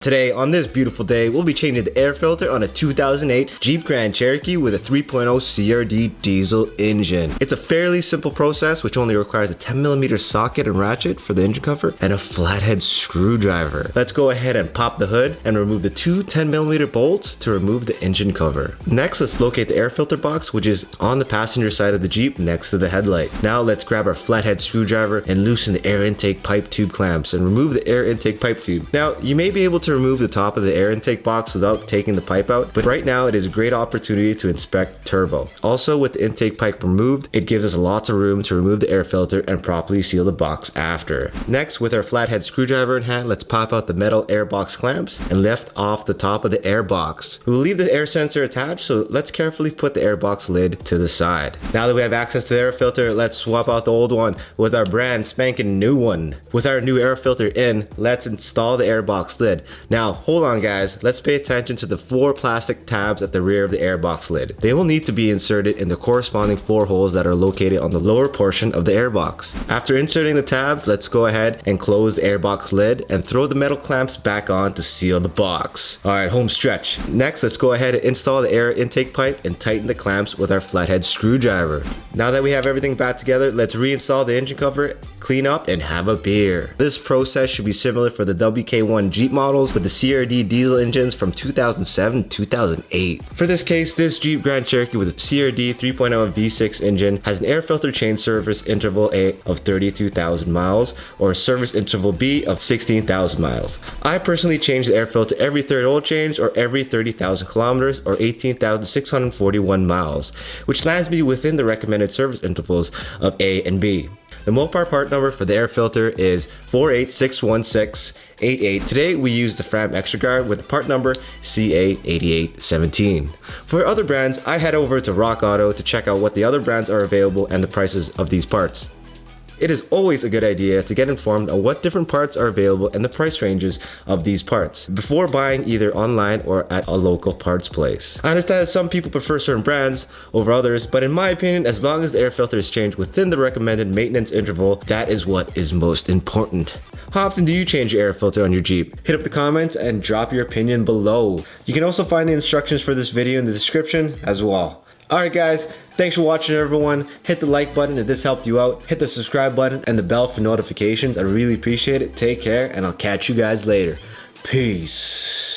Today, on this beautiful day, we'll be changing the air filter on a 2008 Jeep Grand Cherokee with a 3.0 CRD diesel engine. It's a fairly simple process which only requires a 10mm socket and ratchet for the engine cover and a flathead screwdriver. Let's go ahead and pop the hood and remove the two 10mm bolts to remove the engine cover. Next, let's locate the air filter box, which is on the passenger side of the Jeep next to the headlight. Now let's grab our flathead screwdriver and loosen the air intake pipe tube clamps and remove the air intake pipe tube. Now, you may be able to remove the top of the air intake box without taking the pipe out, but right now it is a great opportunity to inspect turbo. Also, with the intake pipe removed, it gives us lots of room to remove the air filter and properly seal the box after. Next, with our flathead screwdriver in hand, let's pop out the metal air box clamps and lift off the top of the air box. We'll leave the air sensor attached, so let's carefully put the air box lid to the side. Now that we have access to the air filter, let's swap out the old one with our brand spanking new one. With our new air filter in, let's install the air box lid. Now, hold on guys, let's pay attention to the 4 plastic tabs at the rear of the airbox lid. They will need to be inserted in the corresponding 4 holes that are located on the lower portion of the airbox. After inserting the tab, let's go ahead and close the airbox lid and throw the metal clamps back on to seal the box. Alright, home stretch. Next, let's go ahead and install the air intake pipe and tighten the clamps with our flathead screwdriver. Now that we have everything back together, let's reinstall the engine cover, clean up, and have a beer. This process should be similar for the WK1 Jeep models with the CRD Diesel Engines from 2007 to 2008. For this case, this Jeep Grand Cherokee with a CRD 3.0 V6 engine has an air filter change service interval A of 32,000 miles or service interval B of 16,000 miles. I personally change the air filter every third oil change or every 30,000 kilometers or 18,641 miles, which lands me within the recommended service intervals of A and B. The Mopar part number for the air filter is 4861688. Today we use the FRAM extra guard with the part number CA8817. For other brands, I head over to Rock Auto to check out what the other brands are available and the prices of these parts. It is always a good idea to get informed on what different parts are available and the price ranges of these parts before buying either online or at a local parts place. I understand that some people prefer certain brands over others, but in my opinion, as long as the air filter is changed within the recommended maintenance interval, that is what is most important. How often do you change your air filter on your Jeep? Hit up the comments and drop your opinion below. You can also find the instructions for this video in the description as well. Alright guys, thanks for watching everyone. Hit the like button if this helped you out. Hit the subscribe button and the bell for notifications. I really appreciate it. Take care and I'll catch you guys later. Peace.